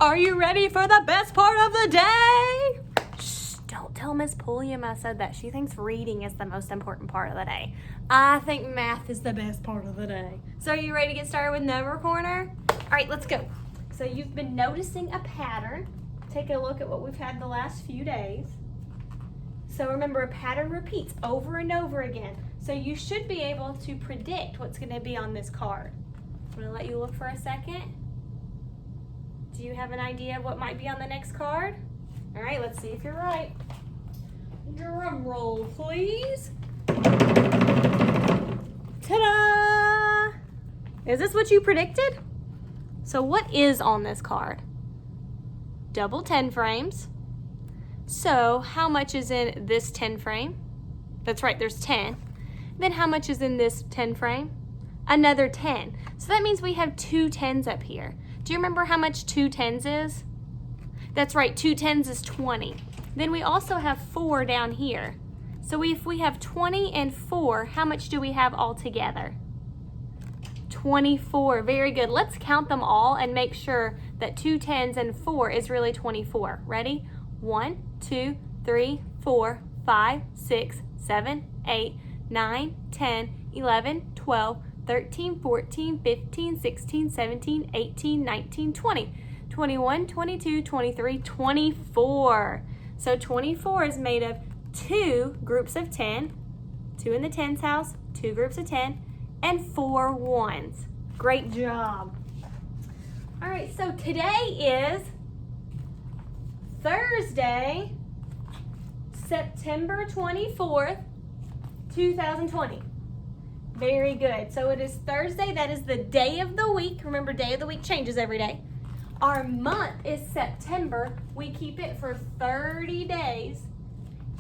Are you ready for the best part of the day? Shh, don't tell Miss Pulliam I said that. She thinks reading is the most important part of the day. I think math is the best part of the day. So are you ready to get started with Number Corner? All right, let's go. So you've been noticing a pattern. Take a look at what we've had the last few days. So remember, a pattern repeats over and over again. So you should be able to predict what's going to be on this card. I'm going to let you look for a second. Do you have an idea of what might be on the next card? All right, let's see if you're right. Drum roll, please. Ta-da! Is this what you predicted? So what is on this card? Double 10 frames. So how much is in this 10 frame? That's right, there's 10. Then how much is in this 10 frame? Another 10. So that means we have two 10s up here. Do you remember how much two 10s is? That's right, two 10s is 20. Then we also have 4 down here. So if we have 20 and 4, how much do we have all together? 24, very good. Let's count them all and make sure that two 10s and 4 is really 24. Ready? 1, 2, 3, 4, 5, 6, 7, 8, 9, 10, 11, 12, 13, 14, 15, 16, 17, 18, 19, 20, 21, 22, 23, 24. So 24 is made of 2 groups of 10, 2 in the 10s house, 2 groups of 10, and 4 1s. Great job. All right, so today is Thursday, September 24th, 2020. Very good. So it is Thursday. That is the day of the week. Remember, day of the week changes every day. Our month is September. We keep it for 30 days.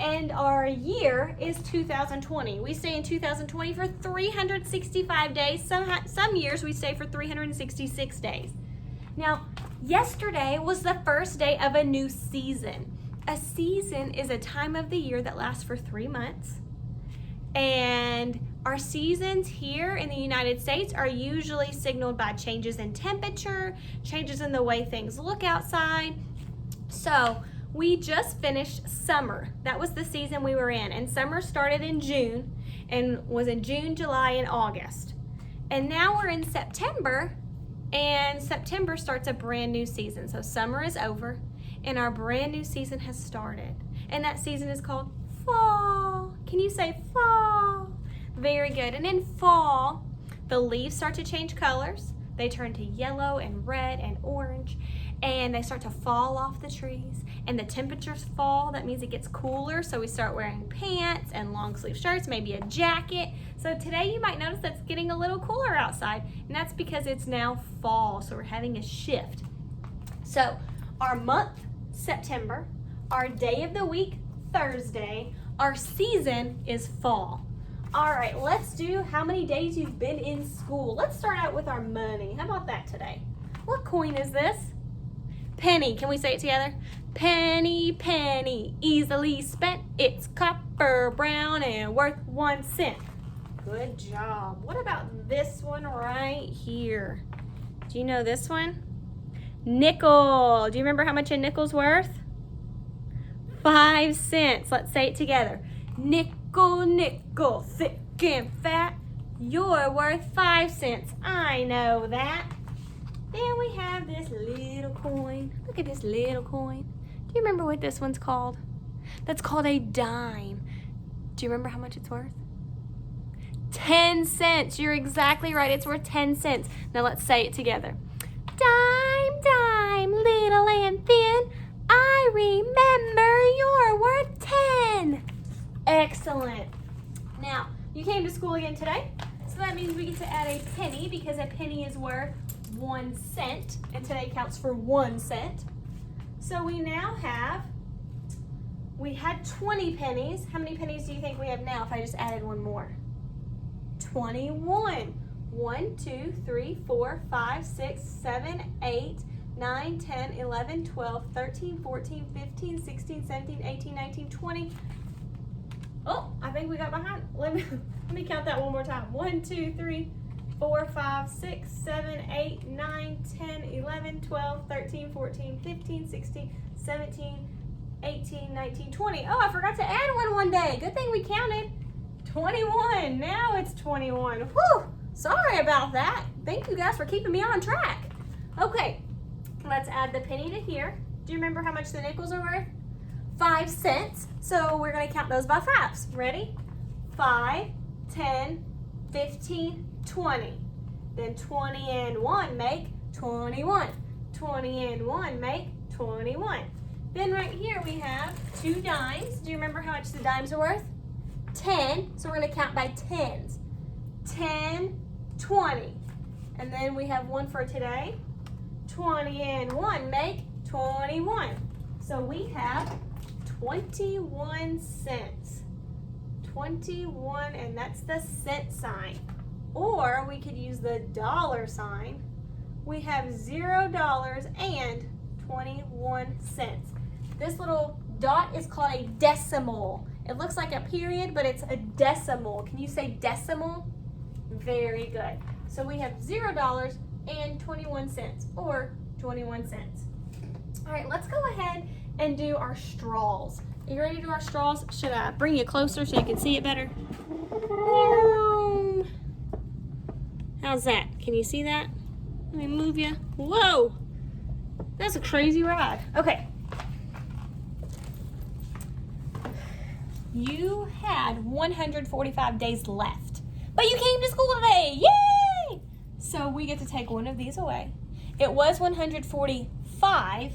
And our year is 2020. We stay in 2020 for 365 days. Some years we stay for 366 days. Now, yesterday was the first day of a new season. A season is a time of the year that lasts for 3 months. And our seasons here in the United States are usually signaled by changes in temperature, changes in the way things look outside. So we just finished summer. That was the season we were in. And summer started in June and was in June, July, and August. And now we're in September, and September starts a brand new season. So summer is over and our brand new season has started. And that season is called fall. Can you say fall? Very good. And in fall, the leaves start to change colors. They turn to yellow and red and orange, and they start to fall off the trees, and the temperatures fall. That means it gets cooler, so we start wearing pants and long sleeve shirts, maybe a jacket. So today you might notice that it's getting a little cooler outside, and that's because it's now fall, so we're having a shift. So our month, September, our day of the week, Thursday, our season is fall. All right, let's do how many days you've been in school. Let's start out with our money. How about that today? What coin is this? Penny. Can we say it together? Penny, penny, easily spent. It's copper brown and worth 1 cent. Good job. What about this one right here? Do you know this one? Nickel. Do you remember how much a nickel's worth? 5 cents. Let's say it together. Nickel, nickel, thick and fat. You're worth 5 cents. I know that. Then we have this little coin. Look at this little coin. Do you remember what this one's called? That's called a dime. Do you remember how much it's worth? 10 cents. You're exactly right. It's worth 10 cents. Now let's say it together. Dime, dime, little and thin. I remember you're worth 10. Excellent. Now, you came to school again today, so that means we get to add a penny because a penny is worth 1 cent, and today counts for 1 cent. So we now have, we had 20 pennies. How many pennies do you think we have now if I just added one more? 21. 1, 2, 3, 4, 5, 6, 7, 8, 9, 10, 11, 12, 13, 14, 15, 16, 17, 18, 19, 20. Oh, I think we got behind. Let me count that one more time. 1, 2, 3, 4, 5, 6, 7, 8, 9, 10, 11, 12, 13, 14, 15, 16, 17, 18, 19, 20. Oh, I forgot to add one day. Good thing we counted. 21. Now it's 21. Whew. Sorry about that. Thank you guys for keeping me on track. Okay, let's add the penny to here. Do you remember how much the nickels are worth? 5 cents. So we're going to count those by fives. Ready? 5, 10, 15, 20. Then 20 and 1 make 21. 20 and 1 make 21. Then right here we have 2 dimes. Do you remember how much the dimes are worth? 10. So we're going to count by tens. 10, 20. And then we have one for today. 20 and 1 make 21. So we have 21 cents. 21, and that's the cent sign. Or we could use the dollar sign. We have $0 and 21 cents. This little dot is called a decimal. It looks like a period, but it's a decimal. Can you say decimal? Very good. So we have $0 and 21 cents, or 21 cents. All right, let's go ahead and do our straws. Are you ready to do our straws? Should I bring you closer so you can see it better? How's that? Can you see that? Let me move you. Whoa! That's a crazy ride. Okay. You had 145 days left, but you came to school today. Yay! So we get to take one of these away. It was 145,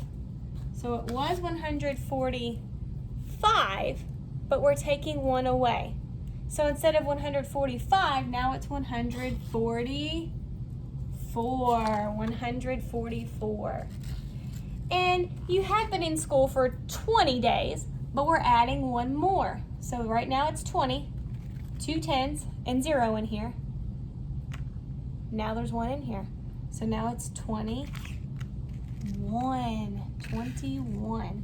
so it was 145, but we're taking one away. So instead of 145, now it's 144. And you had been in school for 20 days, but we're adding one more. So right now it's 20, 2 tens, and 0 in here. Now there's 1 in here. So now it's 21.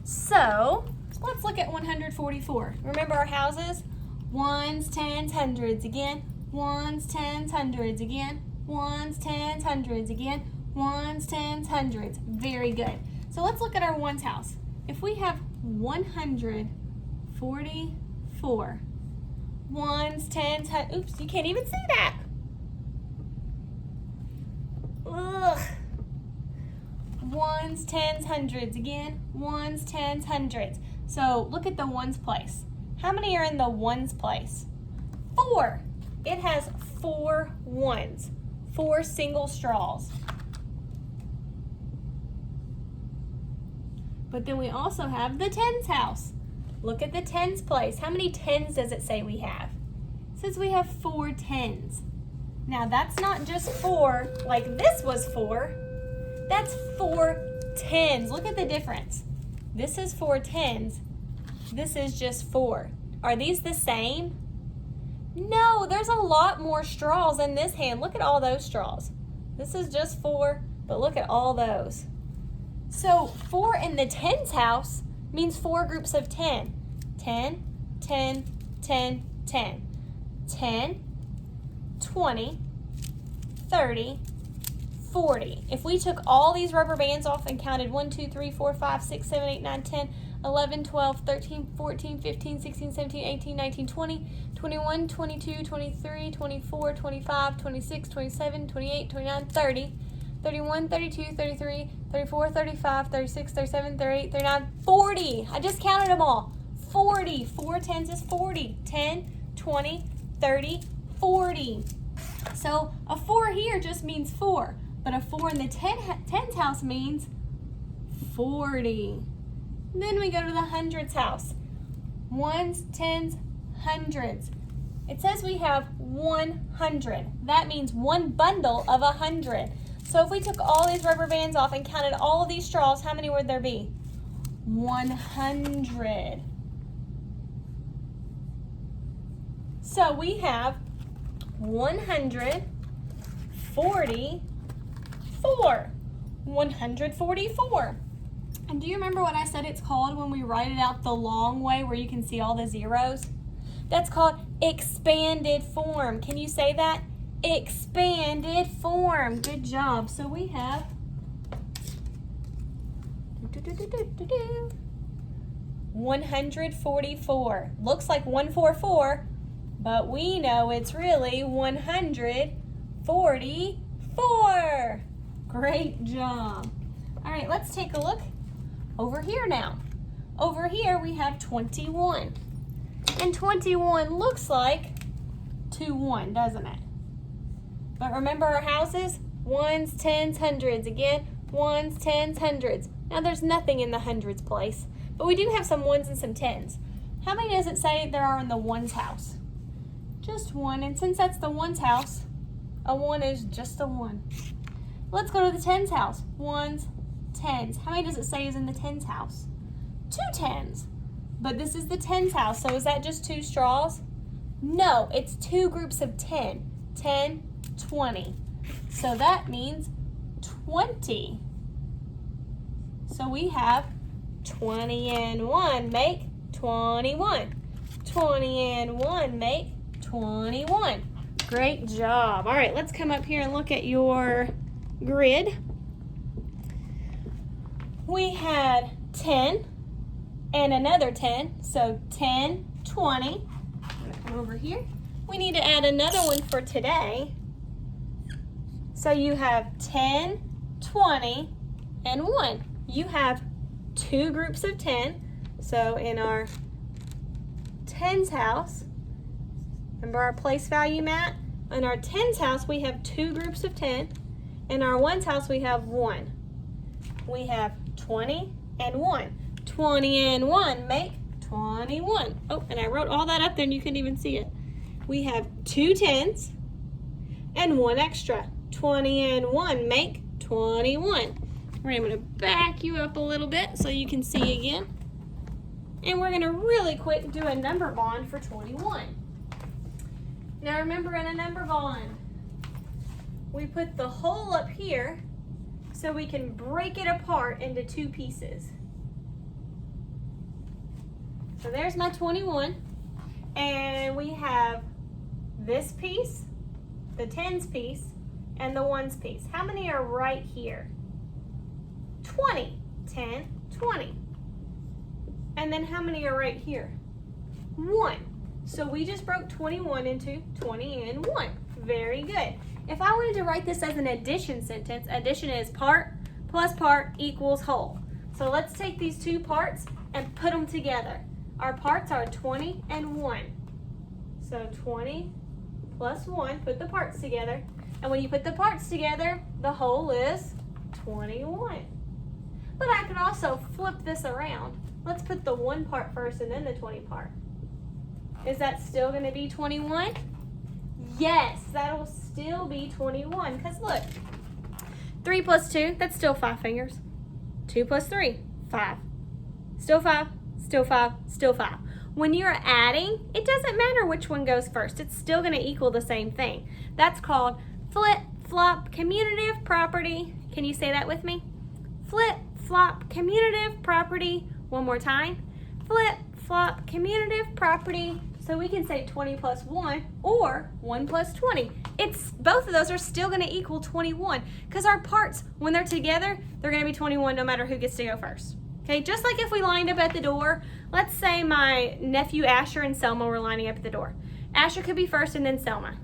So let's look at 144. Remember our houses? Ones, tens, hundreds again. Ones, tens, hundreds again. Ones, tens, hundreds again. Ones, tens, hundreds. Very good. So let's look at our ones house. If we have 144, ones, tens, oops, you can't even see that. Ugh. Ones, tens, hundreds again. Ones, tens, hundreds. So look at the ones place. How many are in the ones place? 4. It has 4 ones. 4 single straws. But then we also have the tens house. Look at the tens place. How many tens does it say we have? It says we have 4 tens. Now that's not just 4 like this was 4. That's 4 tens. Look at the difference. This is 4 tens. This is just 4. Are these the same? No, there's a lot more straws in this hand. Look at all those straws. This is just 4, but look at all those. So 4 in the tens house means 4 groups of 10. 10, 10, 10, 10. 10, 20, 30, 40. If we took all these rubber bands off and counted 1, 2, 3, 4, 5, 6, 7, 8, 9, 10, 11, 12, 13, 14, 15, 16, 17, 18, 19, 20, 21, 22, 23, 24, 25, 26, 27, 28, 29, 30, 31, 32, 33, 34, 35, 36, 37, 38, 39, 40. I just counted them all. 40. 4 tens is 40. 10, 20, 30, 40. So a 4 here just means 4. But a 4 in the tens house means 40. Then we go to the hundreds house. Ones, tens, hundreds. It says we have 100. That means one bundle of 100. So if we took all these rubber bands off and counted all of these straws, how many would there be? 100. So we have 144. 144. And do you remember what I said it's called when we write it out the long way where you can see all the zeros? That's called expanded form. Can you say that? expanded form. Good job. So we have 144. Looks like 144, but we know it's really 144. Great job. All right, let's take a look over here now. Over here we have 21. And 21 looks like 2, 1, doesn't it? But remember our houses? Ones, tens, hundreds. Again, ones, tens, hundreds. Now there's nothing in the hundreds place, but we do have some ones and some tens. How many does it say there are in the ones house? Just 1, and since that's the ones house, a 1 is just a 1. Let's go to the tens house. Ones, tens. How many does it say is in the tens house? 2 tens. But this is the tens house, so is that just 2 straws? No, it's 2 groups of 10. 10, 20. So that means 20. So we have 20 and 1 make 21. 20 and 1 make 21. Great job. All right, let's come up here and look at your grid. We had 10 and another 10, so 10, 20. I'm gonna come over here. We need to add another one for today. So you have 10, 20, and 1. You have 2 groups of 10. So in our tens house, remember our place value mat? In our tens house, we have 2 groups of 10. In our ones house, we have 1. We have 20 and 1. 20 and 1 make 21. Oh, and I wrote all that up there and you couldn't even see it. We have 2 tens and 1 extra. 20 and 1 make 21. I'm going to back you up a little bit so you can see again. And we're going to really quick do a number bond for 21. Now remember, in a number bond, we put the hole up here so we can break it apart into 2 pieces. So there's my 21. And we have this piece, the tens piece, and the ones piece. How many are right here? 20. 10, 20. And then how many are right here? 1. So we just broke 21 into 20 and 1. Very good. If I wanted to write this as an addition sentence, addition is part plus part equals whole. So let's take these 2 parts and put them together. Our parts are 20 and 1. So 20 plus 1, put the parts together. And when you put the parts together, the whole is 21. But I can also flip this around. Let's put the 1 part first and then the 20 part. Is that still going to be 21? Yes, that'll still be 21. Because look, 3 plus 2, that's still 5 fingers. 2 plus 3, 5. Still 5, still 5, still 5. When you're adding, it doesn't matter which one goes first. It's still going to equal the same thing. That's called flip-flop commutative property. Can you say that with me? Flip-flop commutative property. One more time. Flip-flop commutative property. So we can say 20 plus 1 or 1 plus 20. Both of those are still going to equal 21 because our parts, when they're together, they're going to be 21 no matter who gets to go first. Okay, just like if we lined up at the door, let's say my nephew Asher and Selma were lining up at the door. Asher could be first and then Selma.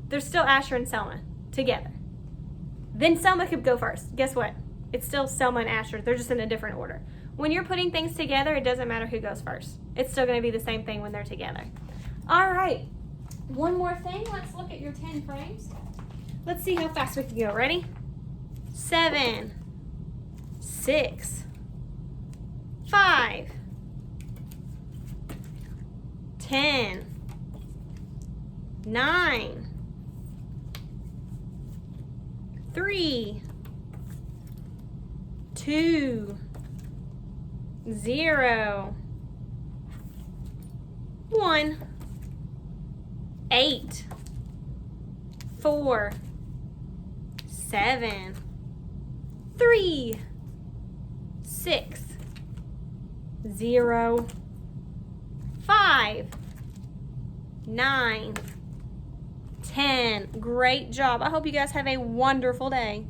There's still Asher and Selma together. Then Selma could go first. Guess what? It's still Selma and Asher. They're just in a different order. When you're putting things together, it doesn't matter who goes first. It's still going to be the same thing when they're together. All right, one more thing. Let's look at your 10 frames. Let's see how fast we can go. Ready? 7, 6, 5, 10, 9, 3, 2, 0, 1, 8, 4, 7, 3, 6, 0, 5, 9, 10. Great job. I hope you guys have a wonderful day.